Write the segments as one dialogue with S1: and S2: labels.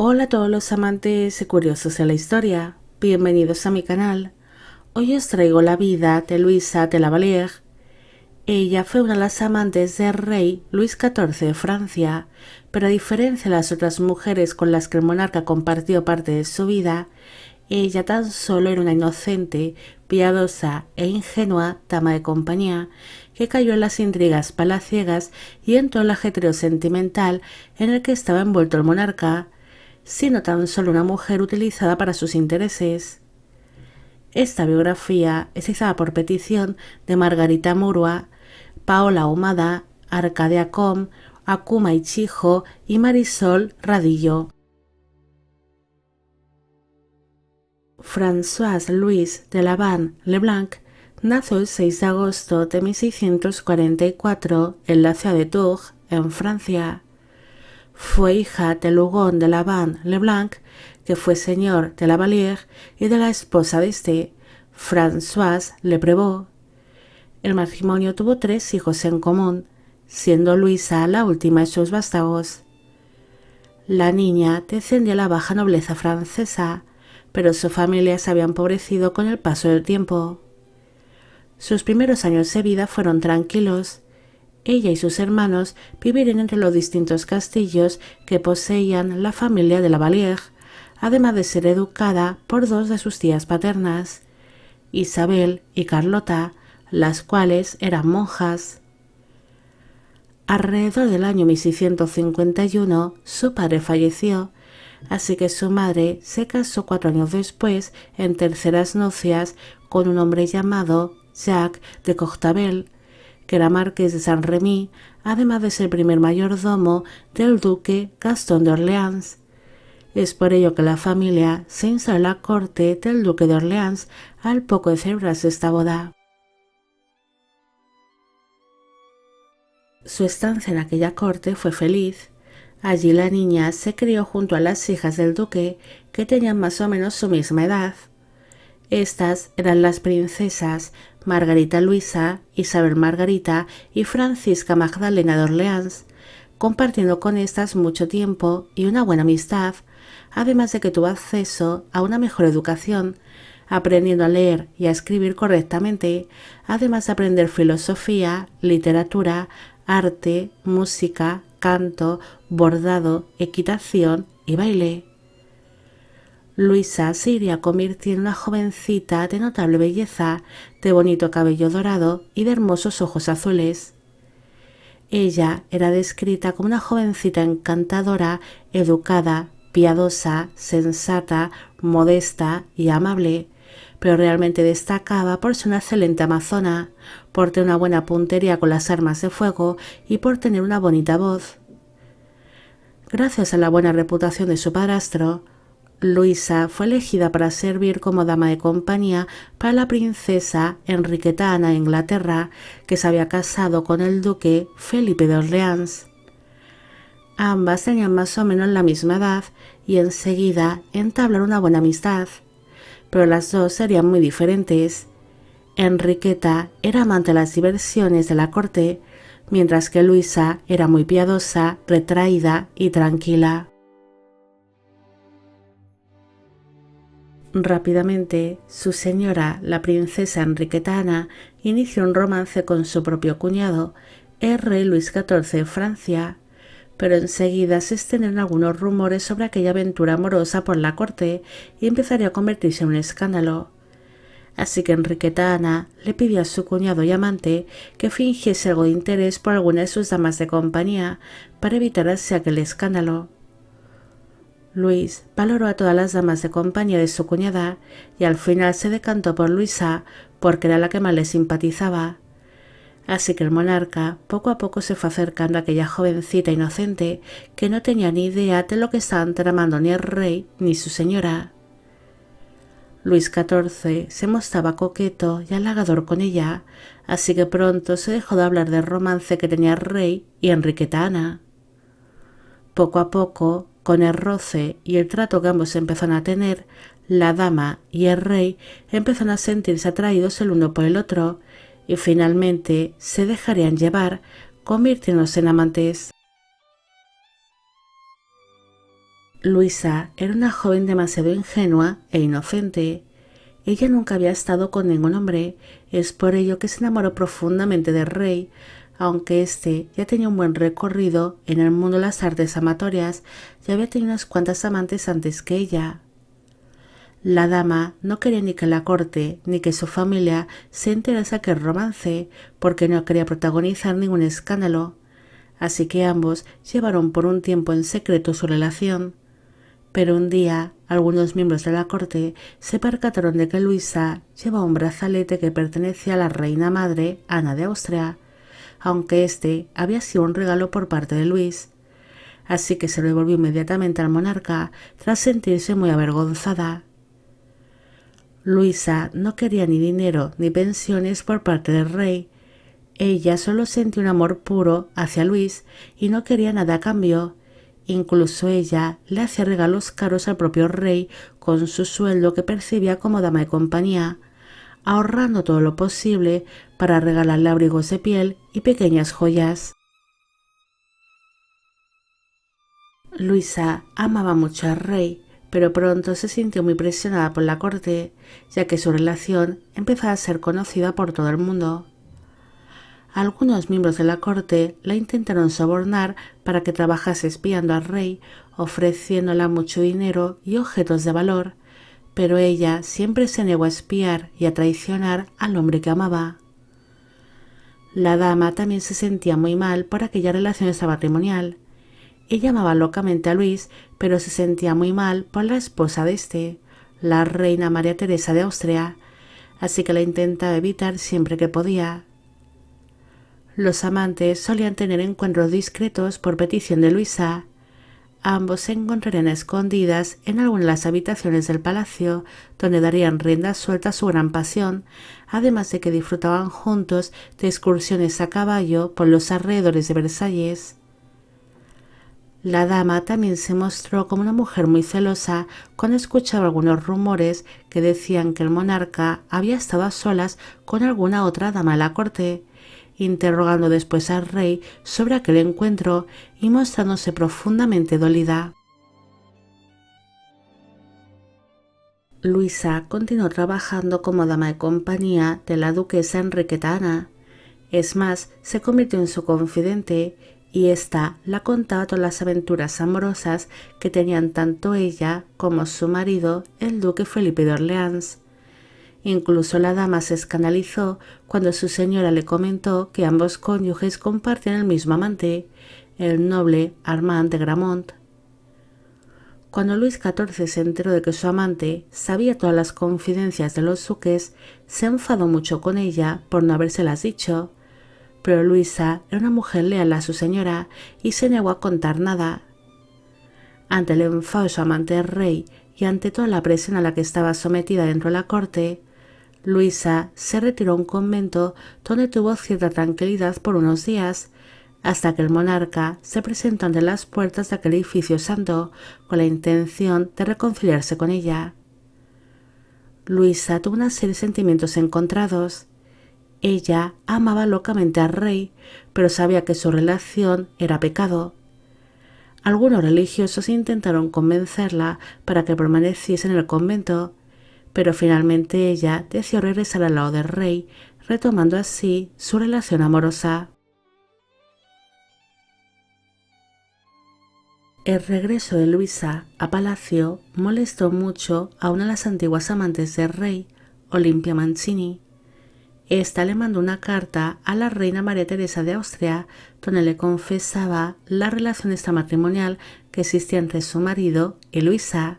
S1: Hola a todos los amantes y curiosos de la historia, bienvenidos a mi canal. Hoy os traigo la vida de Luisa de la Vallière. Ella fue una de las amantes del rey Luis XIV de Francia, pero a diferencia de las otras mujeres con las que el monarca compartió parte de su vida, ella tan solo era una inocente, piadosa e ingenua dama de compañía que cayó en las intrigas palaciegas y en todo el ajetreo sentimental en el que estaba envuelto el monarca, sino tan solo una mujer utilizada para sus intereses. Esta biografía es izada por petición de Margarita Murua, Paola Ahumada, Arcadia Com, Akuma Ichijo y Marisol Radillo. Françoise Louise de Lavant Leblanc nació el 6 de agosto de 1644 en la ciudad de Tours, en Francia. Fue hija de Lugon de Lavant Leblanc, que fue señor de la Vallière, y de la esposa de este, Françoise Le Prévost. El matrimonio tuvo 3 hijos en común, siendo Luisa la última de sus vástagos. La niña descendía de la baja nobleza francesa, pero su familia se había empobrecido con el paso del tiempo. Sus primeros años de vida fueron tranquilos. Ella y sus hermanos vivieron entre los distintos castillos que poseían la familia de la Vallière, además de ser educada por 2 de sus tías paternas, Isabel y Carlota, las cuales eran monjas. Alrededor del año 1651 su padre falleció, así que su madre se casó 4 años después en terceras nupcias con un hombre llamado Jacques de Courtabelle, que era marqués de Saint-Remy, además de ser primer mayordomo del duque Gastón de Orleans. Es por ello que la familia se instaló en la corte del duque de Orleans al poco de celebrarse esta boda. Su estancia en aquella corte fue feliz. Allí la niña se crió junto a las hijas del duque, que tenían más o menos su misma edad. Estas eran las princesas Margarita Luisa, Isabel Margarita y Francisca Magdalena de Orleans, compartiendo con estas mucho tiempo y una buena amistad, además de que tuvo acceso a una mejor educación, aprendiendo a leer y a escribir correctamente, además de aprender filosofía, literatura, arte, música, canto, bordado, equitación y baile. Luisa se iría convirtiendo en una jovencita de notable belleza, de bonito cabello dorado y de hermosos ojos azules. Ella era descrita como una jovencita encantadora, educada, piadosa, sensata, modesta y amable, pero realmente destacaba por ser una excelente amazona, por tener una buena puntería con las armas de fuego y por tener una bonita voz. Gracias a la buena reputación de su padrastro, Luisa fue elegida para servir como dama de compañía para la princesa Enriqueta Ana de Inglaterra, que se había casado con el duque Felipe de Orleans. Ambas tenían más o menos la misma edad y enseguida entablaron una buena amistad, pero las dos serían muy diferentes. Enriqueta era amante de las diversiones de la corte, mientras que Luisa era muy piadosa, retraída y tranquila. Rápidamente, su señora, la princesa Enriqueta Ana, inició un romance con su propio cuñado, el rey Luis XIV de Francia, pero enseguida se extendieron algunos rumores sobre aquella aventura amorosa por la corte y empezaría a convertirse en un escándalo. Así que Enriqueta Ana le pidió a su cuñado y amante que fingiese algo de interés por alguna de sus damas de compañía para evitar así aquel escándalo. Luis valoró a todas las damas de compañía de su cuñada y al final se decantó por Luisa porque era la que más le simpatizaba. Así que el monarca poco a poco se fue acercando a aquella jovencita inocente que no tenía ni idea de lo que estaban tramando ni el rey ni su señora. Luis XIV se mostraba coqueto y halagador con ella, así que pronto se dejó de hablar del romance que tenía el rey y Enriqueta Ana. Poco a poco, con el roce y el trato que ambos empezaron a tener, la dama y el rey empezaron a sentirse atraídos el uno por el otro y finalmente se dejarían llevar, convirtiéndose en amantes. Luisa era una joven demasiado ingenua e inocente. Ella nunca había estado con ningún hombre, es por ello que se enamoró profundamente del rey, aunque éste ya tenía un buen recorrido en el mundo de las artes amatorias y había tenido unas cuantas amantes antes que ella. La dama no quería ni que la corte ni que su familia se enterase de aquel romance, porque no quería protagonizar ningún escándalo, así que ambos llevaron por un tiempo en secreto su relación. Pero un día algunos miembros de la corte se percataron de que Luisa llevaba un brazalete que pertenecía a la reina madre Ana de Austria, aunque este había sido un regalo por parte de Luis. Así que se lo devolvió inmediatamente al monarca tras sentirse muy avergonzada. Luisa no quería ni dinero ni pensiones por parte del rey. Ella solo sentía un amor puro hacia Luis y no quería nada a cambio. Incluso ella le hacía regalos caros al propio rey con su sueldo que percibía como dama de compañía, ahorrando todo lo posible para regalarle abrigos de piel y pequeñas joyas. Luisa amaba mucho al rey, pero pronto se sintió muy presionada por la corte, ya que su relación empezaba a ser conocida por todo el mundo. Algunos miembros de la corte la intentaron sobornar para que trabajase espiando al rey, ofreciéndola mucho dinero y objetos de valor, pero ella siempre se negó a espiar y a traicionar al hombre que amaba. La dama también se sentía muy mal por aquella relación extramatrimonial. Ella amaba locamente a Luis, pero se sentía muy mal por la esposa de este, la reina María Teresa de Austria, así que la intentaba evitar siempre que podía. Los amantes solían tener encuentros discretos por petición de Luisa. Ambos se encontrarían a escondidas en alguna de las habitaciones del palacio, donde darían rienda suelta a su gran pasión, además de que disfrutaban juntos de excursiones a caballo por los alrededores de Versalles. La dama también se mostró como una mujer muy celosa cuando escuchaba algunos rumores que decían que el monarca había estado a solas con alguna otra dama de la corte, interrogando después al rey sobre aquel encuentro y mostrándose profundamente dolida. Luisa continuó trabajando como dama de compañía de la duquesa Enriqueta Ana. Es más, se convirtió en su confidente y ésta la contaba todas las aventuras amorosas que tenían tanto ella como su marido, el duque Felipe de Orleans. Incluso la dama se escandalizó cuando su señora le comentó que ambos cónyuges compartían el mismo amante, el noble Armand de Gramont. Cuando Luis XIV se enteró de que su amante sabía todas las confidencias de los duques, se enfadó mucho con ella por no habérselas dicho, pero Luisa era una mujer leal a su señora y se negó a contar nada. Ante el enfado de su amante el rey y ante toda la presión a la que estaba sometida dentro de la corte, Luisa se retiró a un convento donde tuvo cierta tranquilidad por unos días, hasta que el monarca se presentó ante las puertas de aquel edificio santo con la intención de reconciliarse con ella. Luisa tuvo una serie de sentimientos encontrados. Ella amaba locamente al rey, pero sabía que su relación era pecado. Algunos religiosos intentaron convencerla para que permaneciese en el convento, pero finalmente ella decidió regresar al lado del rey, retomando así su relación amorosa. El regreso de Luisa a palacio molestó mucho a una de las antiguas amantes del rey, Olimpia Mancini. Esta le mandó una carta a la reina María Teresa de Austria, donde le confesaba la relación extramatrimonial que existía entre su marido y Luisa.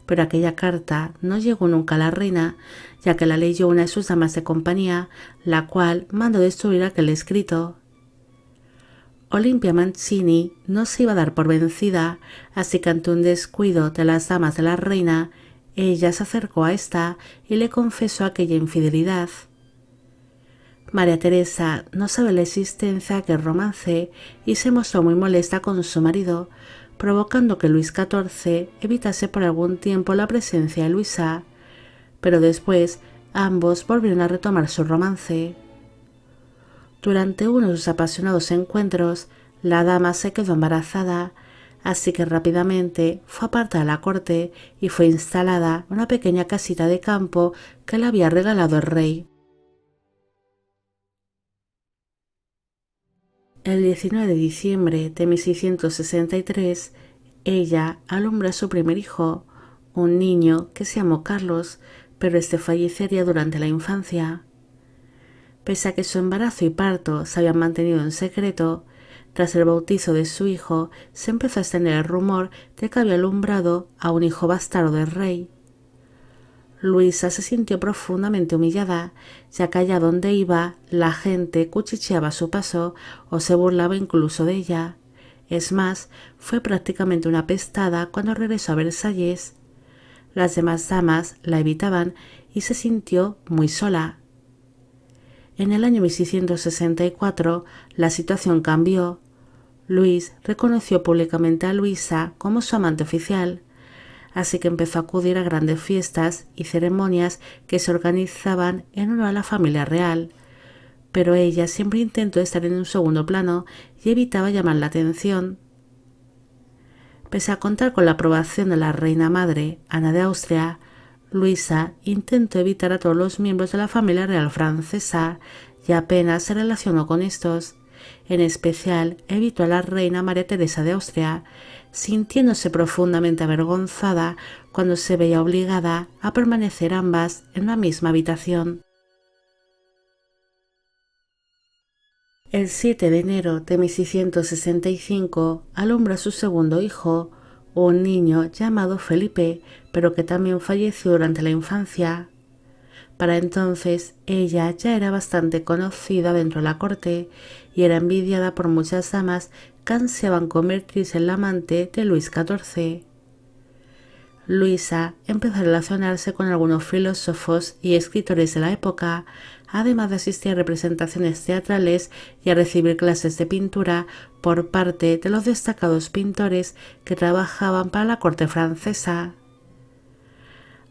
S1: Pero aquella carta no llegó nunca a la reina, ya que la leyó una de sus damas de compañía, la cual mandó destruir aquel escrito. Olimpia Mancini no se iba a dar por vencida, así que ante un descuido de las damas de la reina, ella se acercó a esta y le confesó aquella infidelidad. María Teresa no sabe la existencia de aquel romance y se mostró muy molesta con su marido, provocando que Luis XIV evitase por algún tiempo la presencia de Luisa, pero después ambos volvieron a retomar su romance. Durante uno de sus apasionados encuentros, la dama se quedó embarazada, así que rápidamente fue apartada a la corte y fue instalada en una pequeña casita de campo que le había regalado el rey. El 19 de diciembre de 1663, ella alumbra a su primer hijo, un niño que se llamó Carlos, pero este fallecería durante la infancia. Pese a que su embarazo y parto se habían mantenido en secreto, tras el bautizo de su hijo se empezó a extender el rumor de que había alumbrado a un hijo bastardo del rey. Luisa se sintió profundamente humillada, ya que allá donde iba la gente cuchicheaba a su paso o se burlaba incluso de ella. Es más, fue prácticamente una pestada cuando regresó a Versalles. Las demás damas la evitaban y se sintió muy sola. En el año 1664 la situación cambió. Luis reconoció públicamente a Luisa como su amante oficial, así que empezó a acudir a grandes fiestas y ceremonias que se organizaban en honor a la familia real, pero ella siempre intentó estar en un segundo plano y evitaba llamar la atención. Pese a contar con la aprobación de la reina madre, Ana de Austria, Luisa intentó evitar a todos los miembros de la familia real francesa y apenas se relacionó con estos. En especial, evitó a la reina María Teresa de Austria, sintiéndose profundamente avergonzada cuando se veía obligada a permanecer ambas en la misma habitación. El 7 de enero de 1665 alumbra a su segundo hijo, un niño llamado Felipe, pero que también falleció durante la infancia. Para entonces ella ya era bastante conocida dentro de la corte y era envidiada por muchas damas que ansiaban convertirse en la amante de Luis XIV. Luisa empezó a relacionarse con algunos filósofos y escritores de la época, además de asistir a representaciones teatrales y a recibir clases de pintura por parte de los destacados pintores que trabajaban para la corte francesa.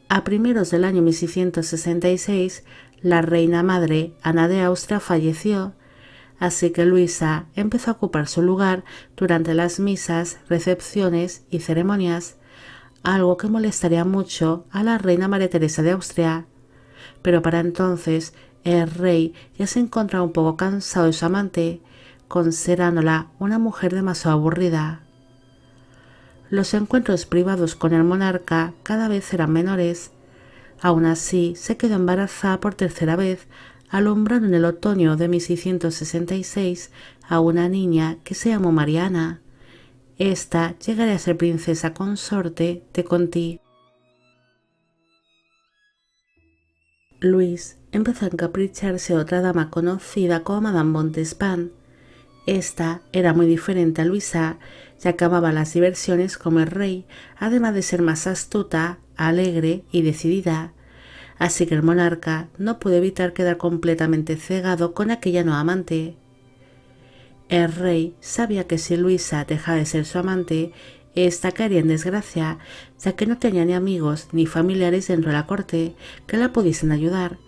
S1: A primeros del año 1666, la reina madre Ana de Austria falleció, así que Luisa empezó a ocupar su lugar durante las misas, recepciones y ceremonias, algo que molestaría mucho a la reina María Teresa de Austria. Pero para entonces el rey ya se encontraba un poco cansado de su amante, considerándola una mujer demasiado aburrida. Los encuentros privados con el monarca cada vez eran menores. Aún así, se quedó embarazada por tercera vez, alumbrando en el otoño de 1666 a una niña que se llamó Mariana. Esta llegaría a ser princesa consorte de Conti. Luis empezó a encapricharse a otra dama conocida como Madame Montespan. Esta era muy diferente a Luisa, ya que amaba las diversiones como el rey, además de ser más astuta, alegre y decidida. Así que el monarca no pudo evitar quedar completamente cegado con aquella nueva amante. El rey sabía que si Luisa dejaba de ser su amante, ésta caería en desgracia, ya que no tenía ni amigos ni familiares dentro de la corte que la pudiesen ayudar,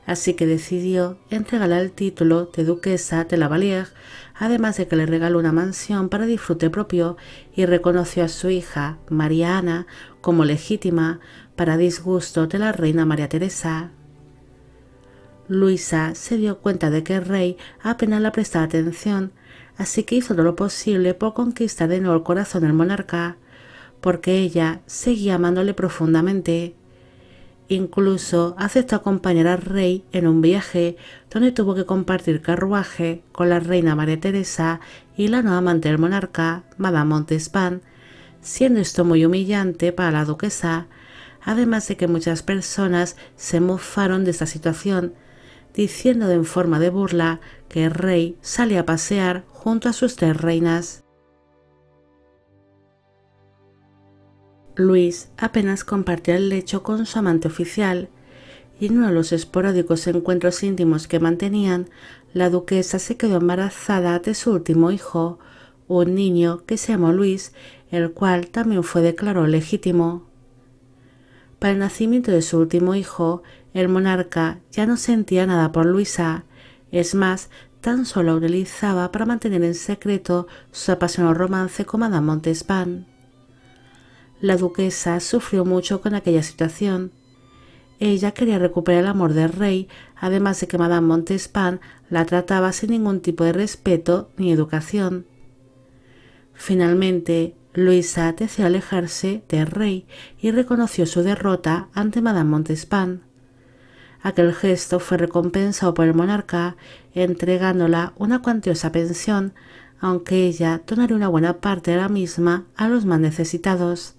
S1: así que decidió entregarle el título de duquesa de la Vallière, además de que le regaló una mansión para disfrute propio y reconoció a su hija, María Ana, como legítima, para disgusto de la reina María Teresa. Luisa se dio cuenta de que el rey apenas le prestaba atención, así que hizo todo lo posible por conquistar de nuevo el corazón del monarca, porque ella seguía amándole profundamente. Incluso aceptó acompañar al rey en un viaje donde tuvo que compartir carruaje con la reina María Teresa y la nueva amante del monarca, Madame Montespan, siendo esto muy humillante para la duquesa, además de que muchas personas se mofaron de esta situación, diciendo en forma de burla que el rey salía a pasear junto a sus tres reinas. Luis apenas compartía el lecho con su amante oficial, y en uno de los esporádicos encuentros íntimos que mantenían, la duquesa se quedó embarazada de su último hijo, un niño que se llamó Luis, el cual también fue declarado legítimo. Para el nacimiento de su último hijo, el monarca ya no sentía nada por Luisa. Es más, tan solo utilizaba para mantener en secreto su apasionado romance con Madame Montespan. La duquesa sufrió mucho con aquella situación. Ella quería recuperar el amor del rey, además de que Madame Montespan la trataba sin ningún tipo de respeto ni educación. Finalmente, Luisa decidió alejarse del rey y reconoció su derrota ante Madame Montespan. Aquel gesto fue recompensado por el monarca, entregándola una cuantiosa pensión, aunque ella donaría una buena parte de la misma a los más necesitados.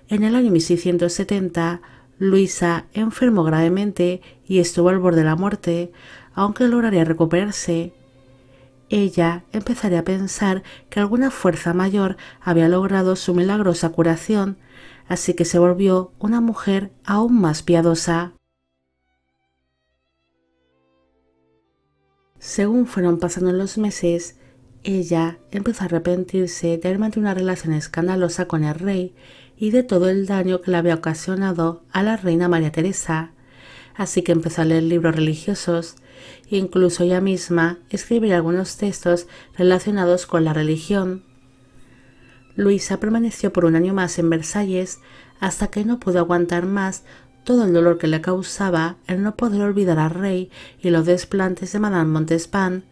S1: En el año 1670, Luisa enfermó gravemente y estuvo al borde de la muerte, aunque lograría recuperarse. Ella empezaría a pensar que alguna fuerza mayor había logrado su milagrosa curación, así que se volvió una mujer aún más piadosa. Según fueron pasando los meses, ella empezó a arrepentirse de haber mantenido una relación escandalosa con el rey y de todo el daño que le había ocasionado a la reina María Teresa, así que empezó a leer libros religiosos. Incluso ella misma escribiría algunos textos relacionados con la religión. Luisa permaneció por un año más en Versalles hasta que no pudo aguantar más todo el dolor que le causaba el no poder olvidar al rey y los desplantes de Madame Montespan,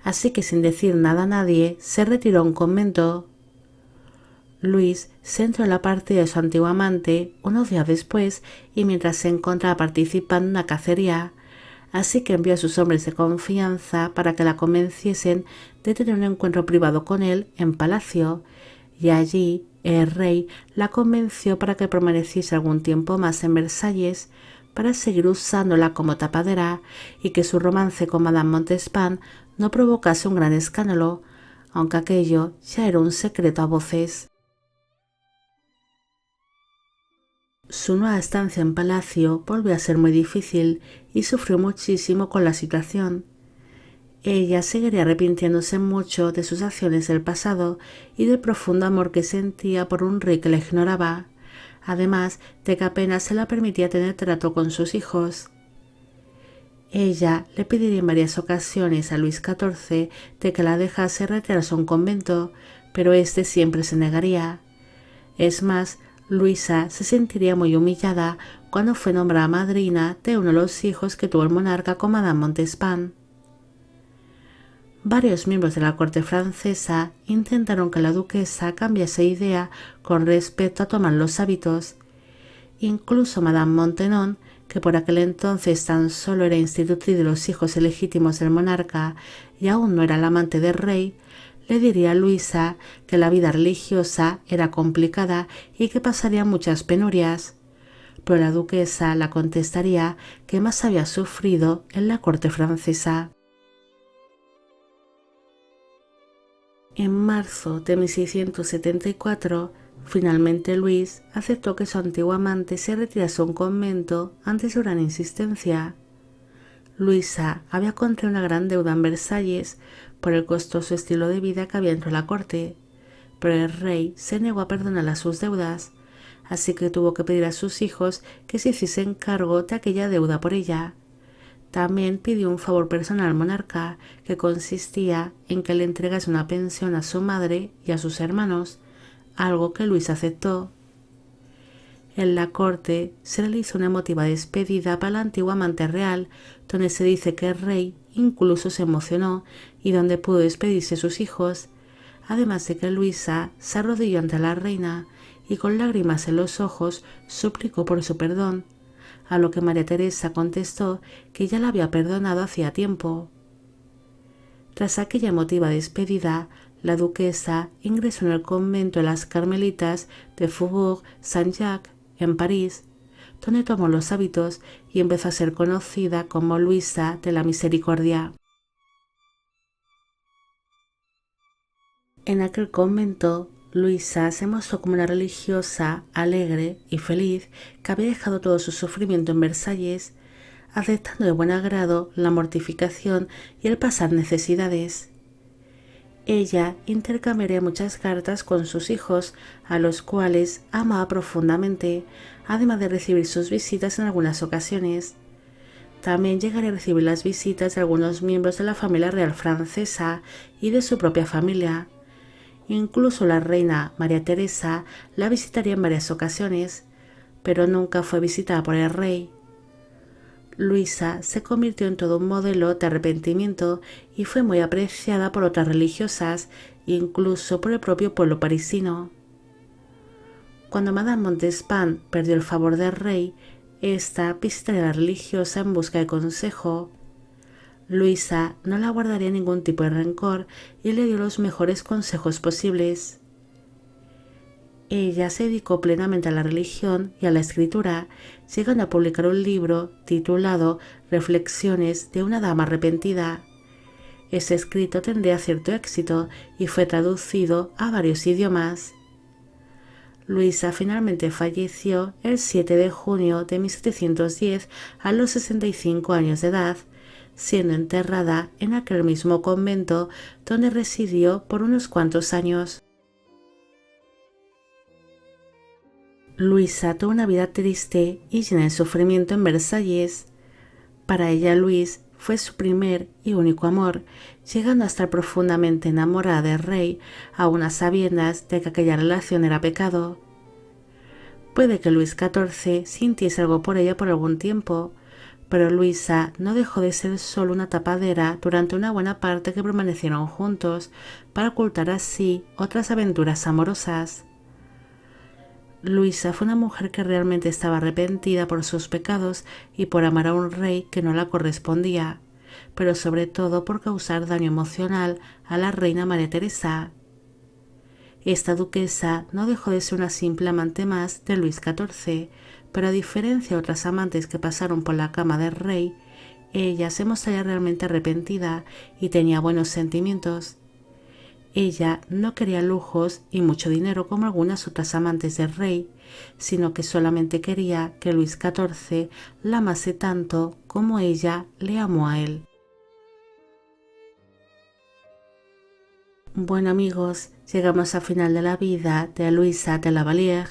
S1: así que sin decir nada a nadie se retiró a un convento. Luis se entró en la partida de su antiguo amante unos días después y mientras se encontraba participando en una cacería, así que envió a sus hombres de confianza para que la convenciesen de tener un encuentro privado con él en palacio, y allí el rey la convenció para que permaneciese algún tiempo más en Versalles para seguir usándola como tapadera y que su romance con Madame Montespan no provocase un gran escándalo, aunque aquello ya era un secreto a voces. Su nueva estancia en palacio volvió a ser muy difícil y sufrió muchísimo con la situación. Ella seguiría arrepintiéndose mucho de sus acciones del pasado y del profundo amor que sentía por un rey que la ignoraba, además de que apenas se la permitía tener trato con sus hijos. Ella le pediría en varias ocasiones a Luis XIV de que la dejase retirarse a un convento, pero éste siempre se negaría. Es más, Luisa se sentiría muy humillada cuando fue nombrada madrina de uno de los hijos que tuvo el monarca con Madame Montespan. Varios miembros de la corte francesa intentaron que la duquesa cambiase de idea con respecto a tomar los hábitos. Incluso Madame Maintenon, que por aquel entonces tan solo era institutriz de los hijos ilegítimos del monarca y aún no era la amante del rey, le diría a Luisa que la vida religiosa era complicada y que pasaría muchas penurias, pero la duquesa la contestaría que más había sufrido en la corte francesa. En marzo de 1674, finalmente Luis aceptó que su antiguo amante se retirase a un convento ante su gran insistencia. Luisa había contraído una gran deuda en Versalles por el costoso estilo de vida que había dentro de la corte, pero el rey se negó a perdonar a sus deudas, así que tuvo que pedir a sus hijos que se hiciesen cargo de aquella deuda por ella. También pidió un favor personal al monarca, que consistía en que le entregase una pensión a su madre y a sus hermanos, algo que Luis aceptó. En la corte se realizó una emotiva despedida para la antigua amante real, donde se dice que el rey incluso se emocionó y donde pudo despedirse de sus hijos, además de que Luisa se arrodilló ante la reina y con lágrimas en los ojos suplicó por su perdón, a lo que María Teresa contestó que ya la había perdonado hacía tiempo. Tras aquella emotiva despedida, la duquesa ingresó en el convento de las Carmelitas de Faubourg Saint-Jacques, en París, donde tomó los hábitos y empezó a ser conocida como Luisa de la Misericordia. En aquel convento, Luisa se mostró como una religiosa alegre y feliz que había dejado todo su sufrimiento en Versalles, aceptando de buen agrado la mortificación y el pasar necesidades. Ella intercambiaría muchas cartas con sus hijos, a los cuales amaba profundamente, además de recibir sus visitas en algunas ocasiones. También llegaría a recibir las visitas de algunos miembros de la familia real francesa y de su propia familia. Incluso la reina María Teresa la visitaría en varias ocasiones, pero nunca fue visitada por el rey. Luisa se convirtió en todo un modelo de arrepentimiento y fue muy apreciada por otras religiosas, incluso por el propio pueblo parisino. Cuando Madame Montespan perdió el favor del rey, ésta visitaría a la religiosa en busca de consejo. Luisa no la guardaría ningún tipo de rencor y le dio los mejores consejos posibles. Ella se dedicó plenamente a la religión y a la escritura, llegando a publicar un libro titulado Reflexiones de una dama arrepentida. Ese escrito tendría cierto éxito y fue traducido a varios idiomas. Luisa finalmente falleció el 7 de junio de 1710 a los 65 años de edad, siendo enterrada en aquel mismo convento donde residió por unos cuantos años. Luisa tuvo una vida triste y llena de sufrimiento en Versalles. Para ella Luis fue su primer y único amor, llegando a estar profundamente enamorada del rey, aun a sabiendas de que aquella relación era pecado. Puede que Luis XIV sintiese algo por ella por algún tiempo, pero Luisa no dejó de ser solo una tapadera durante una buena parte que permanecieron juntos, para ocultar así otras aventuras amorosas. Luisa fue una mujer que realmente estaba arrepentida por sus pecados y por amar a un rey que no la correspondía, pero sobre todo por causar daño emocional a la reina María Teresa. Esta duquesa no dejó de ser una simple amante más de Luis XIV, pero a diferencia de otras amantes que pasaron por la cama del rey, ella se mostraría realmente arrepentida y tenía buenos sentimientos. Ella no quería lujos y mucho dinero como algunas otras amantes del rey, sino que solamente quería que Luis XIV la amase tanto como ella le amó a él. Bueno amigos, llegamos al final de la vida de Luisa de la Vallière.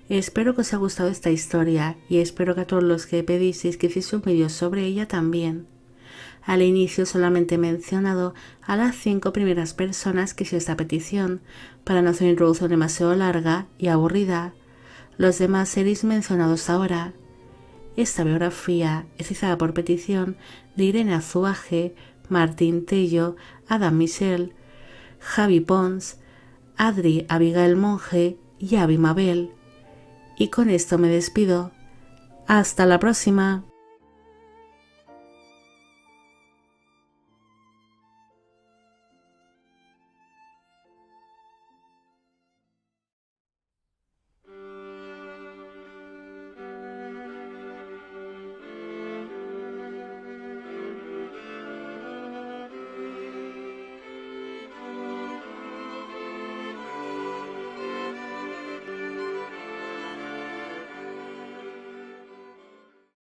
S1: Espero que os haya gustado esta historia y espero que a todos los que pedisteis que hiciese un vídeo sobre ella también. Al inicio solamente he mencionado a las 5 primeras personas que hicieron esta petición, para no hacer una introducción demasiado larga y aburrida. Los demás seréis mencionados ahora. Esta biografía es realizada por petición de Irene Azuaje, Martín Tello, Adam Michel, Javi Pons, Adri Abigail Monge y Avi Mabel. Y con esto me despido. ¡Hasta la próxima!